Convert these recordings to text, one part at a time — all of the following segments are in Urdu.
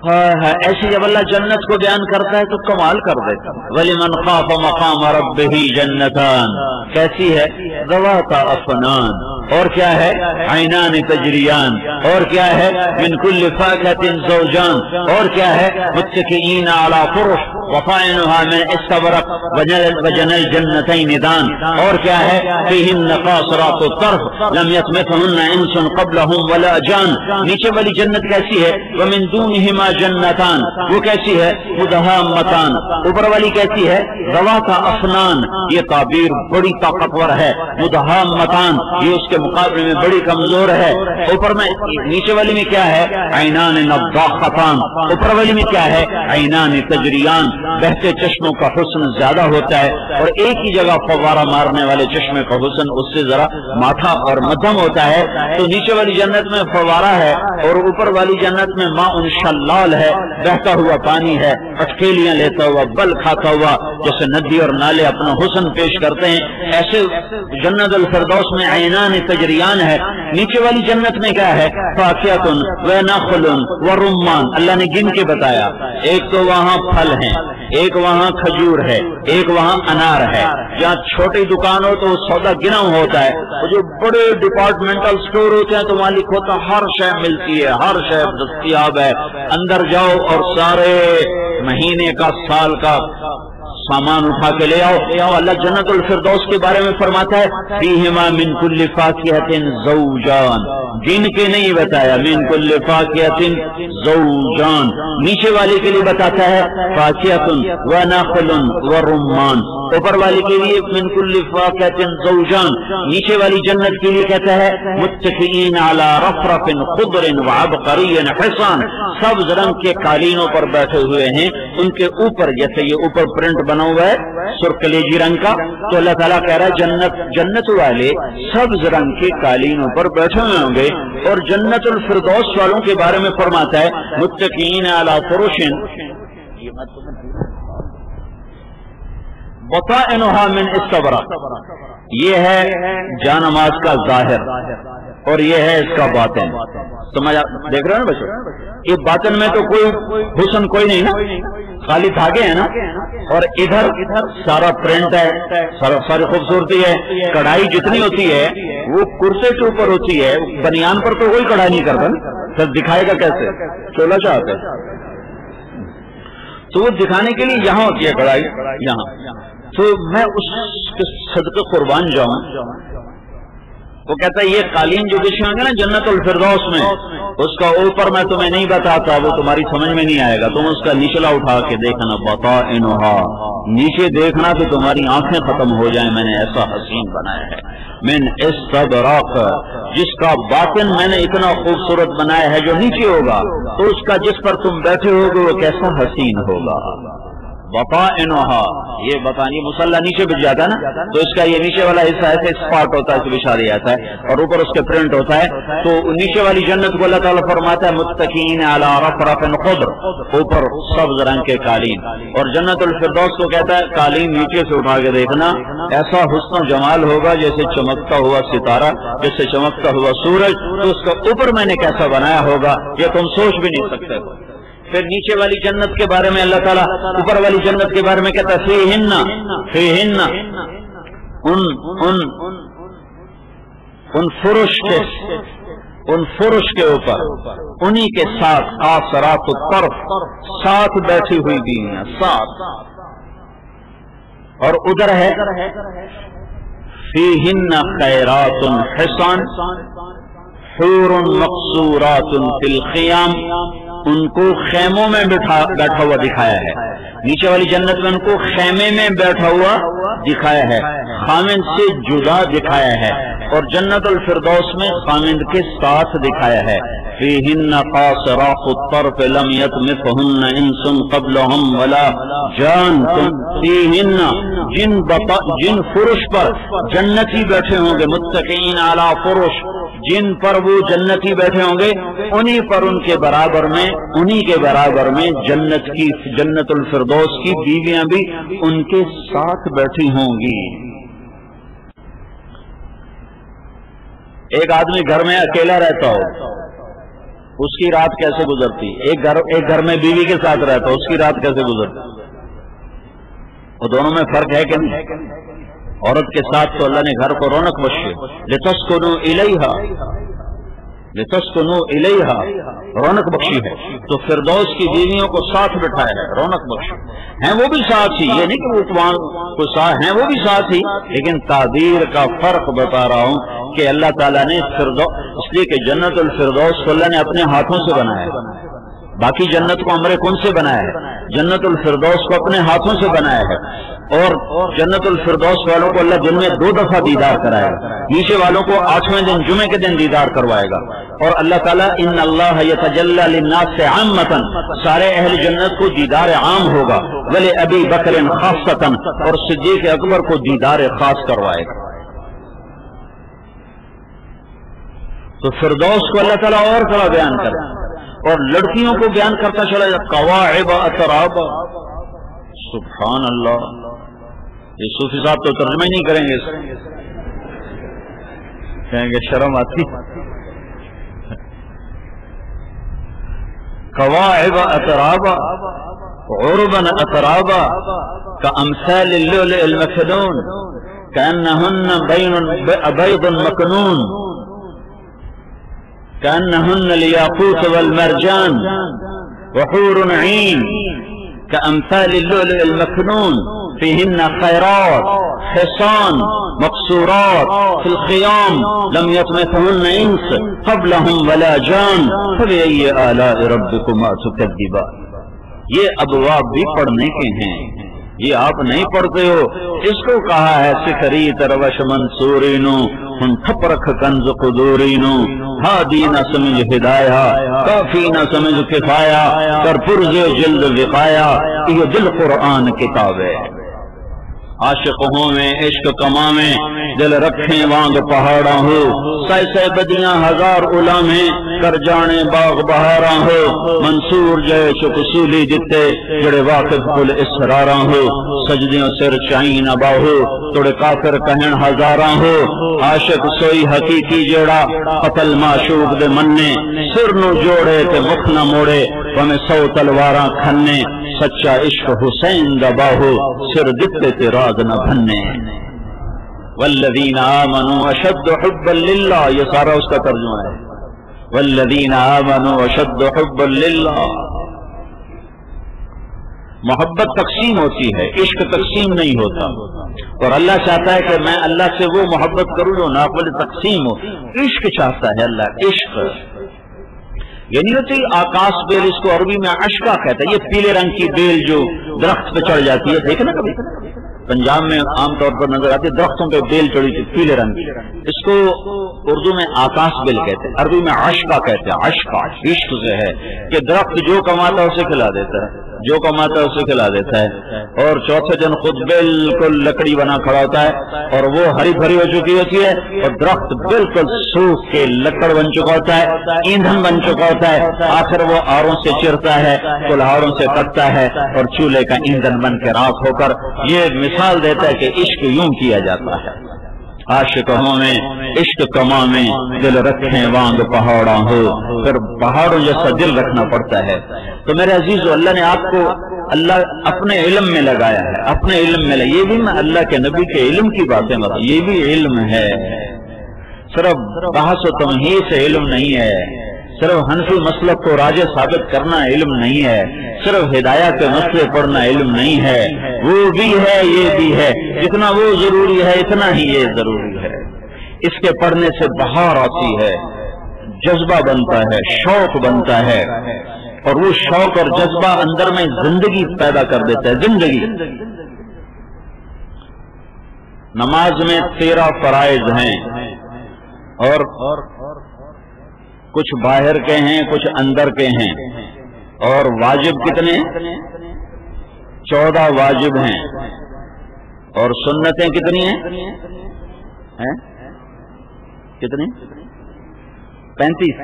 ایسی جب اللہ جنت کو بیان کرتا ہے تو کمال کر دیتا ہے. وَلِمَنْ خَافَ مَقَامَ رَبِّهِ جَنَّتَانِ کیسی ہے؟ ذَوَاتَا أَفْنَانٍ اور کیا ہے؟ عَيْنَانِ تَجْرِيَانِ اور کیا ہے؟ مِنْ كُلِّ فَاكِهَةٍ زَوْجَانِ اور کیا ہے؟ مُتَّكِئِينَ عَلَى فُرُشٍ وَطَائِنُهَا مِنْ إِسْتَبْرَقٍ وَجَنَى الْجَنَّتَيْنِ دَانٍ اور کیا ہے؟ فِيهِنَّ قَاصِرَاتُ الطَّرْفِ لَمْ يَطْمِثْهُنَّ إِنسٌ قَبْلَهُمْ وَلَا جَانٌ نیچے والی جنت کیسی ہے؟ وَمِنْ دُونِهِمَا جنتان وہ کیسی ہے؟ مدہامتان اوپر والی کیسی ہے؟ ذواتا افنان یہ تعبیر بڑی طاقتور ہے. مدہامتان یہ اس کے مقابلے میں بڑی کمزور ہے. اوپر میں نیچے والی میں کیا ہے؟ عینان نضاختان اوپر والی میں کیا ہے؟ عینان تجریان بہتے چشموں کا حسن زیادہ ہوتا ہے اور ایک ہی جگہ فوارہ مارنے والے چشمے کا حسن اس سے ذرا ماتھا اور مدھم ہوتا ہے. تو نیچے والی جنت میں فوارہ ہے اور اوپر والی جنت میں ماء شلال ہے بہتا ہوا پانی ہے اٹکیلیاں لیتا ہوا بل کھاتا ہوا جیسے ندی اور نالے اپنا حسن پیش کرتے ہیں ایسے جنت الفردوس میں عینان تجریان ہے. نیچے والی جنت میں کیا ہے؟ فاکہۃ و نخل و رمان اللہ نے گن کے بتایا. ایک تو وہاں پھل ہیں ایک وہاں کھجور ہے ایک وہاں انار ہے. جہاں چھوٹی دکان ہو تو سودا گنا ہوتا ہے اور جو بڑے ڈپارٹمنٹل سٹور ہوتے ہیں تو وہاں لکھا ہوتا ہے ہر شے ملتی ہے ہر شے دستیاب ہے. اندر جاؤ اور سارے مہینے کا سال کا سامان اٹھا کے لے آؤ. اللہ جنت الفردوس کے بارے میں فرماتا ہے فیہما من کل فاکہۃ زوجان گن کے نہیں بتایا من کل فاکہۃ زوجان. نیچے والے کے لیے بتاتا ہے فاکہۃ و نخل و رمان اوپر والے کے لیے من کل فاکہۃ زوجان. نیچے والی جنت کے لیے کہتا ہے متکئین علی رفرف خضر وعبقری حصان سبز رنگ کے قالینوں پر بیٹھے ہوئے ہیں. ان کے اوپر جیسے یہ اوپر پرنٹ بنا ہوا ہے سرخلیجی رنگ کا تو اللہ تعالیٰ کہہ رہا ہے جنت والے سبز رنگ کے قالینوں پر بیٹھے ہوئے ہوں گے. اور جنت الفردوس والوں کے بارے میں فرماتا ہے متکئین علی فرش بطائنها من استبرق یہ ہے جانماز کا ظاہر اور یہ ہے اس کا باطن. سمجھ دیکھ رہے ہیں نا بچوں یہ باطن میں تو کوئی حسن کوئی نہیں نا خالی دھاگے ہیں نا اور ادھر سارا پرنٹ ہے ساری خوبصورتی ہے. کڑھائی جتنی ہوتی ہے وہ کرسے کے اوپر ہوتی ہے بنیان پر تو کوئی کڑھائی نہیں کرتا سر دکھائے گا کیسے چولا چاہتے تو وہ دکھانے کے لیے یہاں ہوتی ہے کڑھائی یہاں. تو میں اس کے صدقے قربان جاؤں وہ کہتا ہے یہ قالین جو بچھے ہوں گے نا جنت الفردوس میں اس کا اوپر میں تمہیں نہیں بتاتا وہ تمہاری سمجھ میں نہیں آئے گا. تم اس کا نچلا اٹھا کے دیکھنا بطائنها نیچے دیکھنا تو تمہاری آنکھیں ختم ہو جائیں. میں نے ایسا حسین بنایا ہے من استبرق جس کا باطن میں نے اتنا خوبصورت بنایا ہے جو نیچے ہوگا تو اس کا جس پر تم بیٹھے ہوگے وہ کیسا حسین ہوگا. بطائنها یہ بطانی مسلح نیچے بچ جاتا ہے نا تو اس کا یہ نیچے والا حصہ ایسے اسپاٹ ہوتا ہے اس کو اشارہ آتا ہے اور اوپر اس کے پرنٹ ہوتا ہے. تو نیچے والی جنت کو اللہ تعالیٰ فرماتا ہے متکئین علی رفرف خضر اوپر سبز رنگ کے قالین. اور جنت الفردوس کو کہتا ہے قالین نیچے سے اٹھا کے دیکھنا ایسا حسن و جمال ہوگا جیسے چمکتا ہوا ستارہ جیسے چمکتا ہوا سورج. تو اس کا اوپر میں نے کیسا بنایا ہوگا یہ تم سوچ بھی نہیں سکتے. پھر نیچے والی جنت کے بارے میں اللہ تعالیٰ اوپر والی جنت کے بارے میں کہتا ہے فیہن ان فرش کے اوپر انہی کے ساتھ قاصرات الطرف ساتھ بیٹھی ہوئی بیویاں ساتھ. اور ادھر ہے فیہن خیرات حسان حور مقصورات فی الخیام ان کو خیموں میں بیٹھا ہوا دکھایا ہے. نیچے والی جنت میں ان کو خیمے میں بیٹھا ہوا دکھایا ہے خامند سے جدا دکھایا ہے. اور جنت الفردوس میں خامند کے ساتھ دکھایا ہے. فیہن قاصرات الطرف لم یطمثہن انس قبلہم ولا جان. فیہن جن فرش پر جنتی بیٹھے ہوں گے متکئین علی فرش جن پر وہ جنتی بیٹھے ہوں گے انہی پر ان کے برابر میں انہی کے برابر میں جنت الفردوس کی بیویاں بھی ان کے ساتھ بیٹھی ہوں گی. ایک آدمی گھر میں اکیلا رہتا ہو اس کی رات کیسے گزرتی؟ ایک گھر میں بیوی کے ساتھ رہتا، اس کی رات کیسے گزرتی؟ وہ دونوں میں فرق ہے کہ نہیں؟ عورت کے ساتھ تو اللہ نے گھر کو رونق بخشی، لتسکنوا الیہا رونق بخشی ہے، تو فردوس کی بیویوں کو ساتھ بٹھایا ہے، رونق بخشی ہیں وہ بھی ساتھ ہی، یہ نہیں کہ وہ کو ساتھ ہیں وہ بھی ساتھ ہی، لیکن تعبیر کا فرق بتا رہا ہوں کہ اللہ تعالیٰ نے فردوس، اس لیے کہ جنت الفردوس کو اللہ نے اپنے ہاتھوں سے بنایا ہے، باقی جنت کو امر کن سے بنایا ہے، جنت الفردوس کو اپنے ہاتھوں سے بنایا ہے، اور جنت الفردوس والوں کو اللہ دن میں 2 دفعہ دیدار کرائے گا، نیچے والوں کو 8ویں دن جمعے کے دن دیدار کروائے گا، اور اللہ تعالیٰ ان اللہ یتجلی للناس عامۃ، سارے اہل جنت کو دیدار عام ہوگا، ولی ابی بکر خاصۃ، اور صدیق اکبر کو دیدار خاص کروائے گا۔ تو فردوس کو اللہ تعالیٰ اور طرح بیان کرے، اور لڑکیوں کو بیان کرتا چلا جائے قواعب اترابا، سبحان اللہ، یہ صوفی صاحب تو ترجمہ ہی نہیں کریں گے، کہیں گے شرم آتی۔ قواعب اترابا عربا اترابا کامثال اللؤلؤ المكنون كأنهن بيض مكنون كأنهن الياقوت والمرجان وحور عين كأمثال اللؤلؤ المكنون فيهن خيرات حصان مقصورات في الخيام لم يطمثهن انس قبلهم ولا جان فبأي آلاء ربكما تكذبان۔ یہ ابواب بھی پڑھنے کے ہیں، یہ آپ نہیں پڑھتے ہو، اس کو کہا ہے سکری تروش منصورینو ہن تھپرکھ کنز قدورینو، ہادی نہ سمجھ ہدایہ کافی نہ سمجھ کفایہ، کر پرز جلد وقایا، یہ دل قرآن کتاب ہے۔ عاشق ہوں میں عشق کما میں دل رکھیں وانگ پہاڑاں ہو، سائے سائے بدیاں ہزار علامیں کر جانے باغ بہاراں ہو، منصور جے چک سولی جتے جڑے واقف کل اسراراں ہو، سجدیوں سر چائیں باہو توڑے کافر کہن ہزاراں ہو، عاشق سوئی حقیقی جڑا قتل معشوق دے مننے، سر نو جوڑے تے مکھ نہ موڑے ومیں 100 تلواراں کھنے، سچا عشق حسین دا باہو سر دتے تے راز نہ بھنے۔ والذین آمنوا اشد حبا للہ، یہ سارا اس کا ترجمہ ہے، والذین آمنوا اشد حبا للہ۔ محبت تقسیم ہوتی ہے، عشق تقسیم نہیں ہوتا، اور اللہ چاہتا ہے کہ میں اللہ سے وہ محبت کروں جو ناقابل تقسیم ہو، عشق چاہتا ہے اللہ، عشق یہ نہیں ہوتی آکاش بیل، اس کو عربی میں اشکا کہتا ہے، یہ پیلے رنگ کی بیل جو درخت پہ چڑھ جاتی ہے، دیکھنا کبھی پنجاب میں عام طور پر نظر آتی ہے، درختوں پہ بیل چڑھی تھی پیلے رنگ کی، اس کو اردو میں آکاش بیل کہتے ہیں، عربی میں اشکا کہتے ہیں، اشکا عشق سے ہے کہ درخت جو کماتا ہے اسے کھلا دیتا ہے، جو کماتا ہے اسے کھلا دیتا ہے، اور چوتھے دن خود بالکل لکڑی بنا کھڑا ہوتا ہے، اور وہ ہری بھری ہو چکی ہوتی ہے، اور درخت بالکل سوکھ کے لکڑ بن چکا ہوتا ہے، ایندھن بن چکا ہوتا ہے، آخر وہ آروں سے چرتا ہے، کلہاڑوں سے کٹتا ہے، اور چولہے کا ایندھن بن کے راکھ ہو کر یہ مثال دیتا ہے کہ عشق یوں کیا جاتا ہے۔ عاشق ہوں میں عشق کما میں دل رکھیں وانگ پہاڑاں ہو، پھر پہاڑوں جیسا دل رکھنا پڑتا ہے۔ تو میرے عزیزو، اللہ نے آپ کو اللہ اپنے علم میں لگایا ہے، اپنے علم میں یہ بھی میں اللہ کے نبی کے علم کی باتیں بتا، یہ بھی علم ہے، صرف بحث و تمہید سے علم نہیں ہے، صرف حنفی مسلک کو راجح ثابت کرنا علم نہیں ہے، صرف ہدایات کے مسئلے پڑھنا علم نہیں ہے، وہ بھی ہے یہ بھی ہے، جتنا وہ ضروری ہے اتنا ہی یہ ضروری ہے۔ اس کے پڑھنے سے بہار آتی ہے، جذبہ بنتا ہے، شوق بنتا ہے، اور وہ شوق اور جذبہ اندر میں زندگی پیدا کر دیتا ہے، زندگی۔ نماز میں 13 فرائض ہیں، اور کچھ باہر کے ہیں کچھ اندر کے ہیں، اور واجب کتنے؟ 14 واجب ہیں، اور سنتیں کتنی ہیں؟ کتنی؟ 35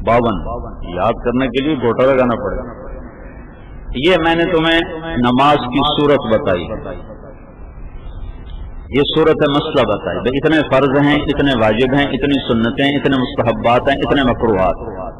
52 یاد کرنے کے لیے گھوٹا لگانا پڑے گا۔ یہ میں نے تمہیں نماز کی صورت بتائی، یہ صورت مسئلہ بتائی بھائی اتنے فرض ہیں، اتنے واجب ہیں، اتنی سنتیں، اتنے مستحبات ہیں، اتنے مکروہات.